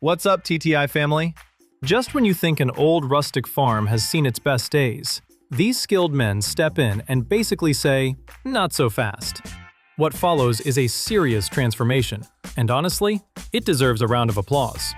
What's up, TTI family? Just when you think an old rustic farm has seen its best days, these skilled men step in and basically say, not so fast. What follows is a serious transformation, and honestly, it deserves a round of applause.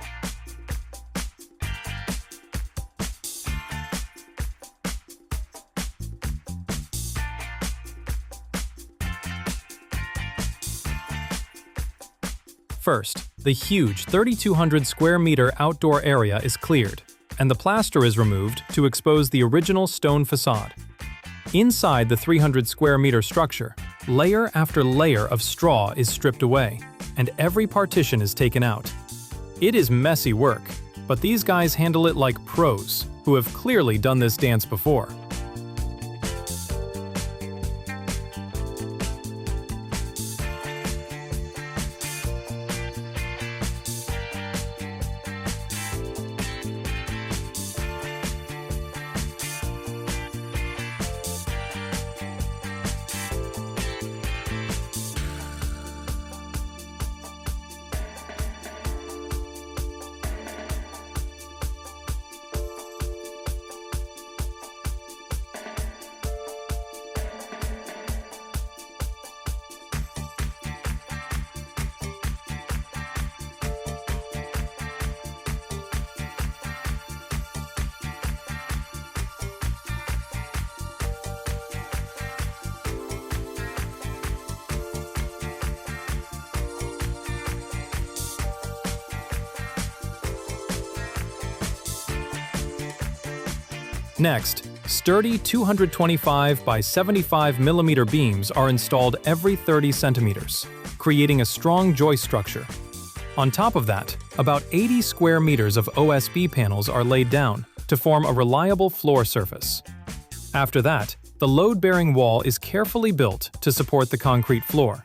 First, the huge 3,200 square meter outdoor area is cleared, and the plaster is removed to expose the original stone facade. Inside the 300 square meter structure, layer after layer of straw is stripped away, and every partition is taken out. It is messy work, but these guys handle it like pros, who have clearly done this dance before. Next, sturdy 225 by 75 millimeter beams are installed every 30 centimeters, creating a strong joist structure. On top of that, about 80 square meters of OSB panels are laid down to form a reliable floor surface. After that, the load-bearing wall is carefully built to support the concrete floor.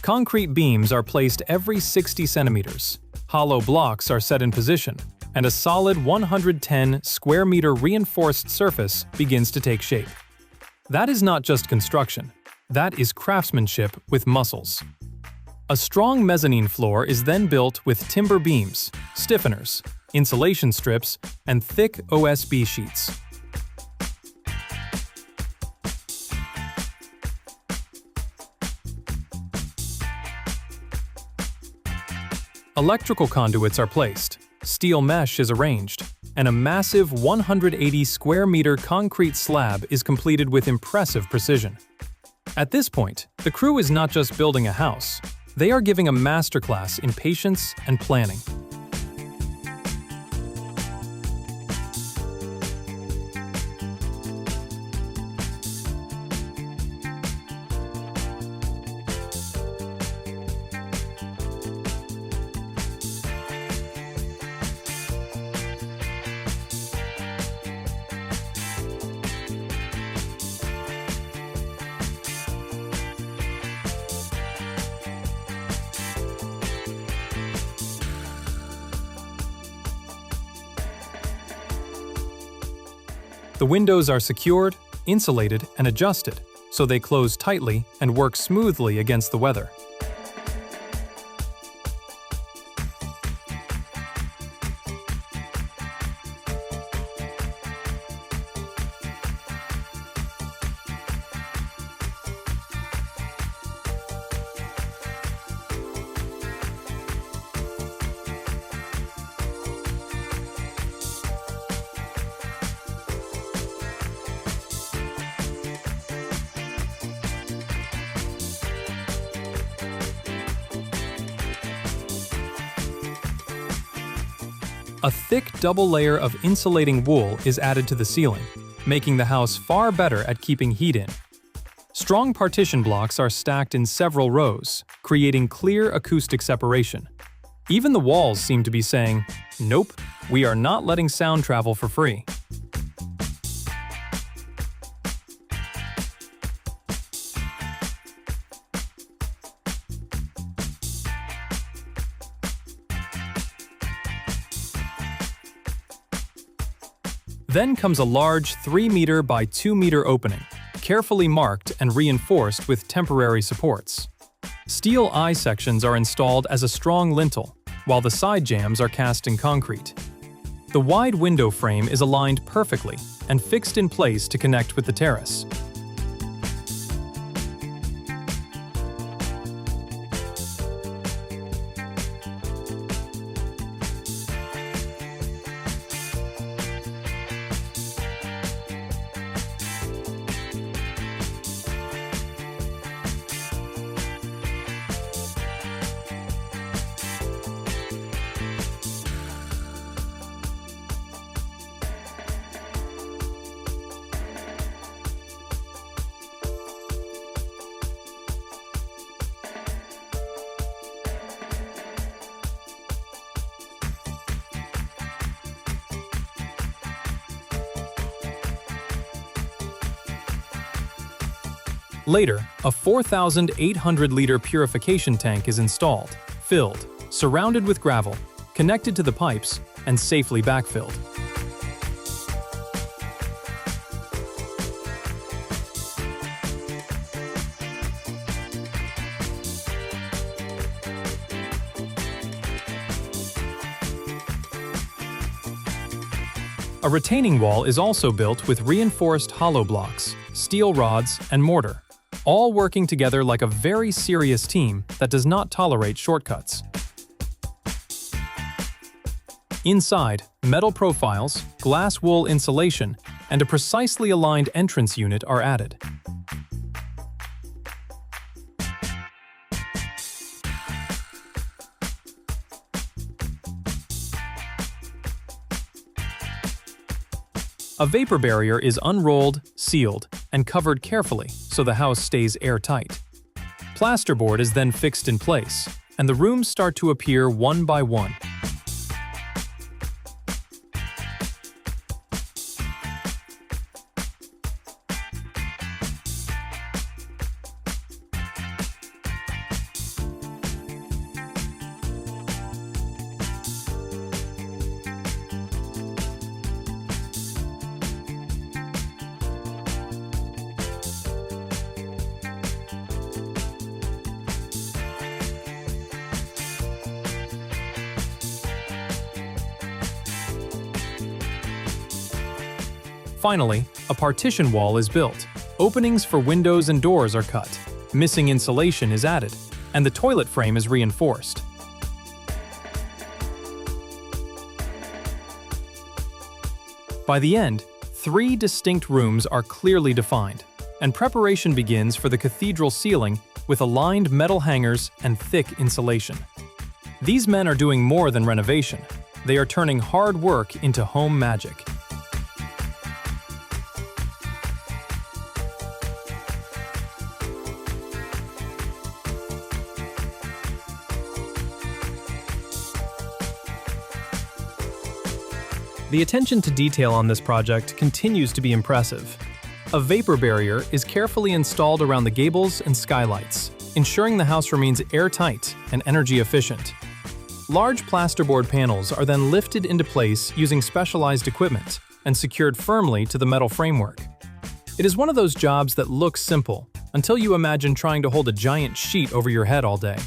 Concrete beams are placed every 60 centimeters, hollow blocks are set in position, and a solid 110 square meter reinforced surface begins to take shape. That is not just construction, that is craftsmanship with muscles. A strong mezzanine floor is then built with timber beams, stiffeners, insulation strips, and thick OSB sheets. Electrical conduits are placed, steel mesh is arranged, and a massive 180 square meter concrete slab is completed with impressive precision. At this point, the crew is not just building a house, they are giving a masterclass in patience and planning. The windows are secured, insulated, and adjusted, so they close tightly and work smoothly against the weather. A thick double layer of insulating wool is added to the ceiling, making the house far better at keeping heat in. Strong partition blocks are stacked in several rows, creating clear acoustic separation. Even the walls seem to be saying, "Nope, we are not letting sound travel for free." Then comes a large 3-meter by 2-meter opening, carefully marked and reinforced with temporary supports. Steel eye sections are installed as a strong lintel, while the side jambs are cast in concrete. The wide window frame is aligned perfectly and fixed in place to connect with the terrace. Later, a 4,800-liter purification tank is installed, filled, surrounded with gravel, connected to the pipes, and safely backfilled. A retaining wall is also built with reinforced hollow blocks, steel rods, and mortar, all working together like a very serious team that does not tolerate shortcuts. Inside, metal profiles, glass wool insulation, and a precisely aligned entrance unit are added. A vapor barrier is unrolled, sealed, and covered carefully so the house stays airtight. Plasterboard is then fixed in place, and the rooms start to appear one by one. Finally, a partition wall is built. Openings for windows and doors are cut. Missing insulation is added, and the toilet frame is reinforced. By the end, 3 distinct rooms are clearly defined, and preparation begins for the cathedral ceiling with aligned metal hangers and thick insulation. These men are doing more than renovation. They are turning hard work into home magic. The attention to detail on this project continues to be impressive. A vapor barrier is carefully installed around the gables and skylights, ensuring the house remains airtight and energy efficient. Large plasterboard panels are then lifted into place using specialized equipment and secured firmly to the metal framework. It is one of those jobs that looks simple until you imagine trying to hold a giant sheet over your head all day.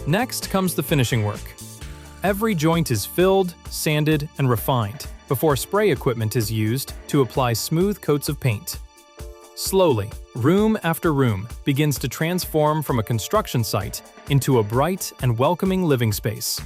Next comes the finishing work. Every joint is filled, sanded, and refined before spray equipment is used to apply smooth coats of paint. Slowly, room after room begins to transform from a construction site into a bright and welcoming living space.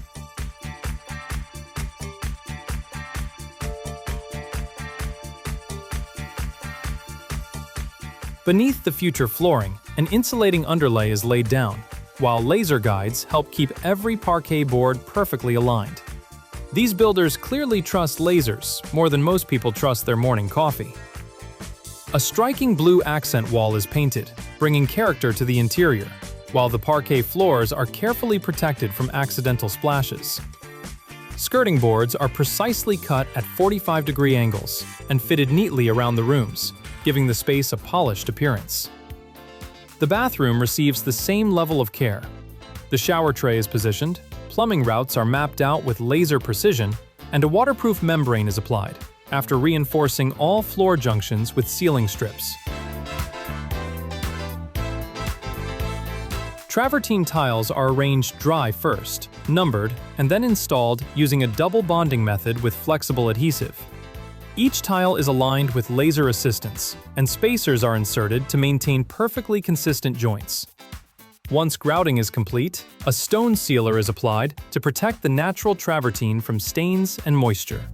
Beneath the future flooring, an insulating underlay is laid down, while laser guides help keep every parquet board perfectly aligned. These builders clearly trust lasers more than most people trust their morning coffee. A striking blue accent wall is painted, bringing character to the interior, while the parquet floors are carefully protected from accidental splashes. Skirting boards are precisely cut at 45-degree angles and fitted neatly around the rooms, giving the space a polished appearance. The bathroom receives the same level of care. The shower tray is positioned, plumbing routes are mapped out with laser precision, and a waterproof membrane is applied, after reinforcing all floor junctions with sealing strips. Travertine tiles are arranged dry first, numbered, and then installed using a double bonding method with flexible adhesive. Each tile is aligned with laser assistance, and spacers are inserted to maintain perfectly consistent joints. Once grouting is complete, a stone sealer is applied to protect the natural travertine from stains and moisture.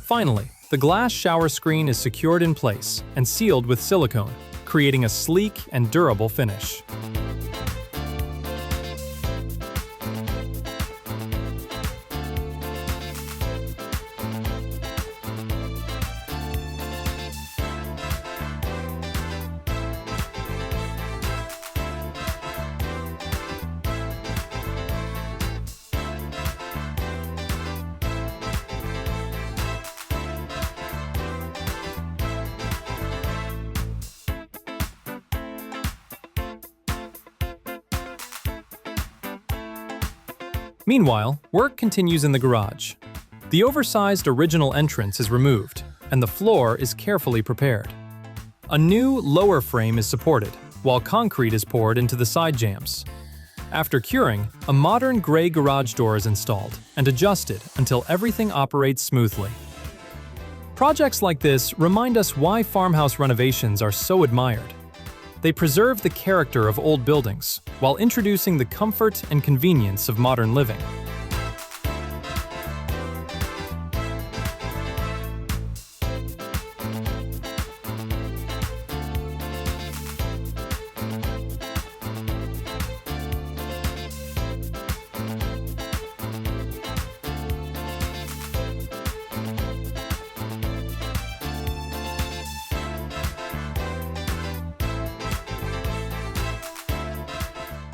Finally, the glass shower screen is secured in place and sealed with silicone, creating a sleek and durable finish. Meanwhile, work continues in the garage. The oversized original entrance is removed, and the floor is carefully prepared. A new lower frame is supported, while concrete is poured into the side jambs. After curing, a modern gray garage door is installed and adjusted until everything operates smoothly. Projects like this remind us why farmhouse renovations are so admired. They preserve the character of old buildings while introducing the comfort and convenience of modern living.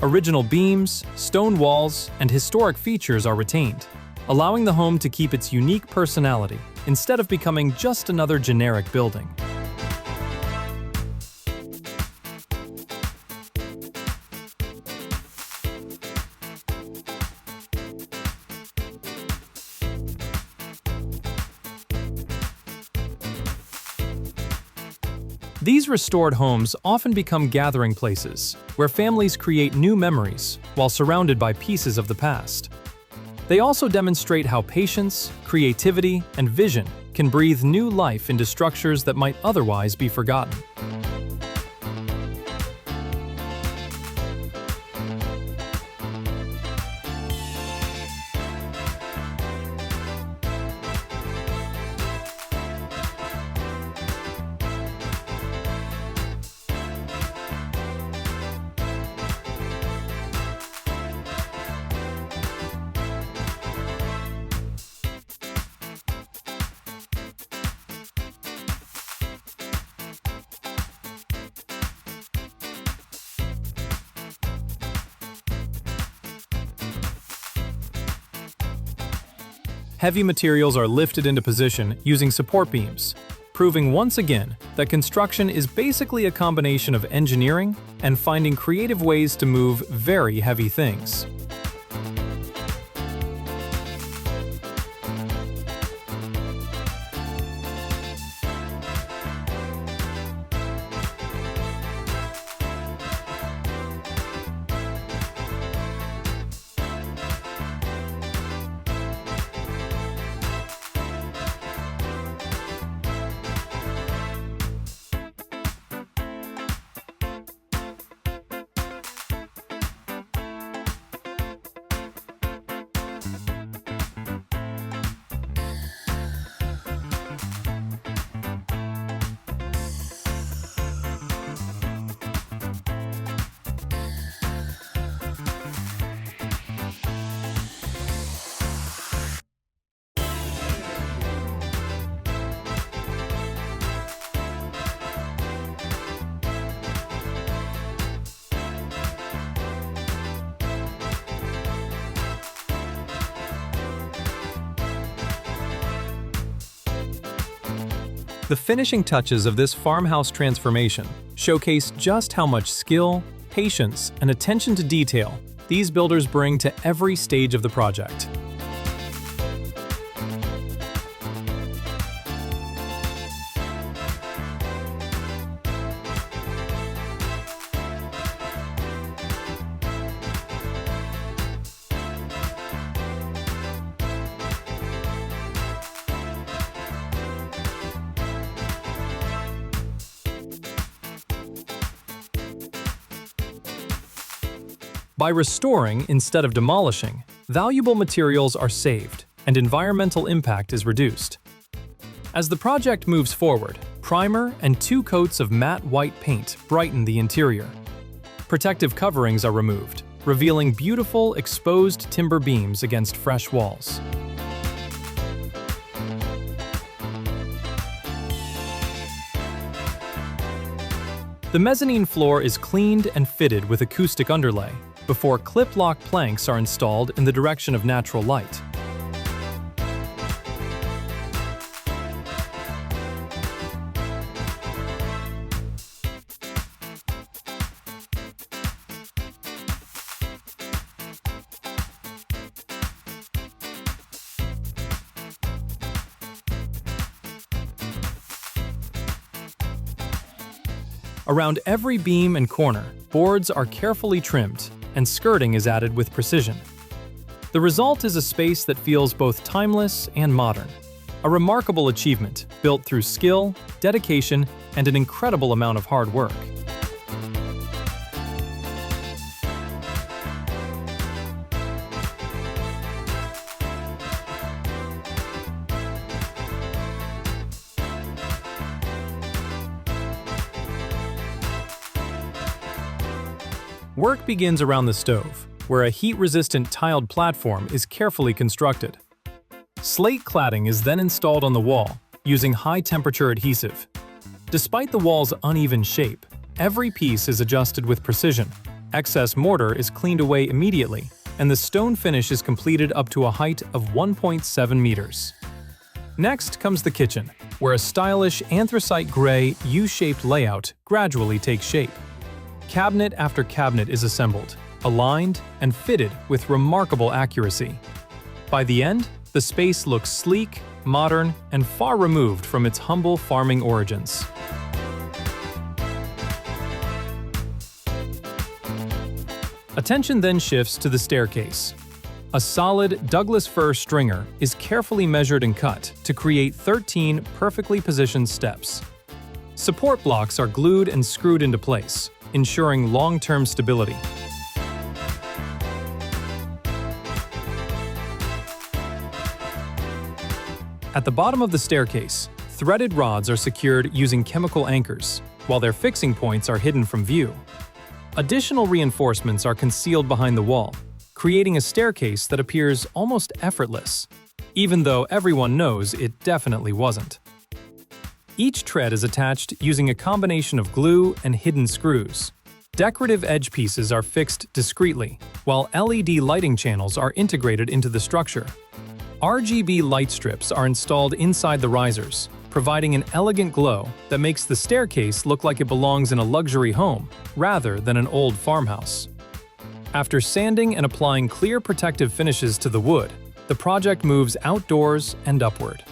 Original beams, stone walls, and historic features are retained, allowing the home to keep its unique personality instead of becoming just another generic building. These restored homes often become gathering places where families create new memories while surrounded by pieces of the past. They also demonstrate how patience, creativity, and vision can breathe new life into structures that might otherwise be forgotten. Heavy materials are lifted into position using support beams, proving once again that construction is basically a combination of engineering and finding creative ways to move very heavy things. The finishing touches of this farmhouse transformation showcase just how much skill, patience, and attention to detail these builders bring to every stage of the project. By restoring instead of demolishing, valuable materials are saved and environmental impact is reduced. As the project moves forward, primer and 2 coats of matte white paint brighten the interior. Protective coverings are removed, revealing beautiful exposed timber beams against fresh walls. The mezzanine floor is cleaned and fitted with acoustic underlay, before clip-lock planks are installed in the direction of natural light. Around every beam and corner, boards are carefully trimmed, and skirting is added with precision. The result is a space that feels both timeless and modern. A remarkable achievement built through skill, dedication, and an incredible amount of hard work. Work begins around the stove, where a heat-resistant tiled platform is carefully constructed. Slate cladding is then installed on the wall, using high-temperature adhesive. Despite the wall's uneven shape, every piece is adjusted with precision. Excess mortar is cleaned away immediately, and the stone finish is completed up to a height of 1.7 meters. Next comes the kitchen, where a stylish anthracite gray U-shaped layout gradually takes shape. Cabinet after cabinet is assembled, aligned, and fitted with remarkable accuracy. By the end, the space looks sleek, modern, and far removed from its humble farming origins. Attention then shifts to the staircase. A solid Douglas fir stringer is carefully measured and cut to create 13 perfectly positioned steps. Support blocks are glued and screwed into place, ensuring long-term stability. At the bottom of the staircase, threaded rods are secured using chemical anchors, while their fixing points are hidden from view. Additional reinforcements are concealed behind the wall, creating a staircase that appears almost effortless, even though everyone knows it definitely wasn't. Each tread is attached using a combination of glue and hidden screws. Decorative edge pieces are fixed discreetly, while LED lighting channels are integrated into the structure. RGB light strips are installed inside the risers, providing an elegant glow that makes the staircase look like it belongs in a luxury home rather than an old farmhouse. After sanding and applying clear protective finishes to the wood, the project moves outdoors and upward.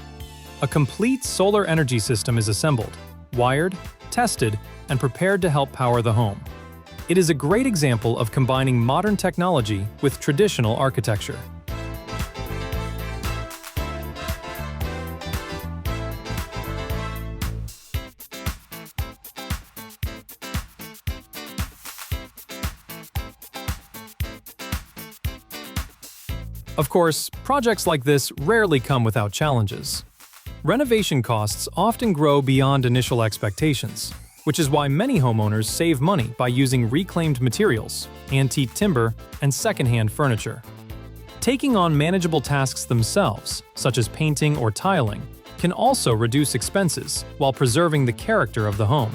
A complete solar energy system is assembled, wired, tested, and prepared to help power the home. It is a great example of combining modern technology with traditional architecture. Of course, projects like this rarely come without challenges. Renovation costs often grow beyond initial expectations, which is why many homeowners save money by using reclaimed materials, antique timber, and secondhand furniture. Taking on manageable tasks themselves, such as painting or tiling, can also reduce expenses while preserving the character of the home.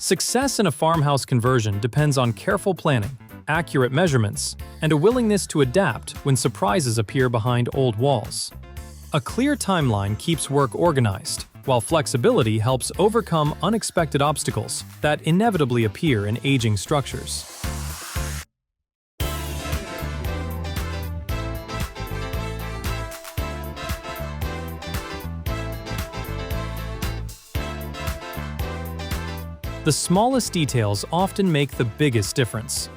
Success in a farmhouse conversion depends on careful planning, accurate measurements, and a willingness to adapt when surprises appear behind old walls. A clear timeline keeps work organized, while flexibility helps overcome unexpected obstacles that inevitably appear in aging structures. The smallest details often make the biggest difference.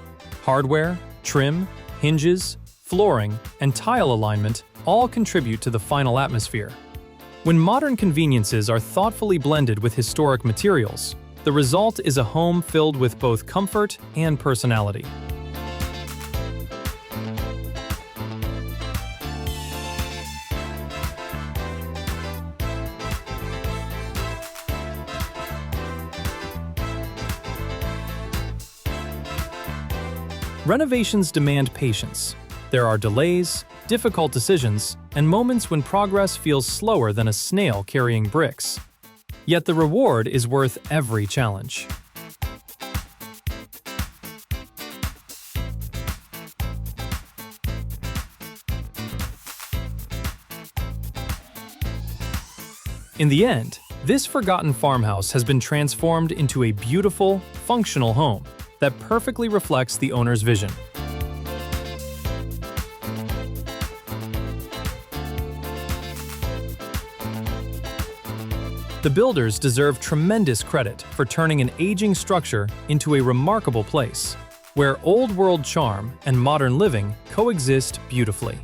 Hardware, trim, hinges, flooring, and tile alignment all contribute to the final atmosphere. When modern conveniences are thoughtfully blended with historic materials, the result is a home filled with both comfort and personality. Renovations demand patience. There are delays, difficult decisions, and moments when progress feels slower than a snail carrying bricks. Yet the reward is worth every challenge. In the end, this forgotten farmhouse has been transformed into a beautiful, functional home that perfectly reflects the owner's vision. The builders deserve tremendous credit for turning an aging structure into a remarkable place, where old-world charm and modern living coexist beautifully.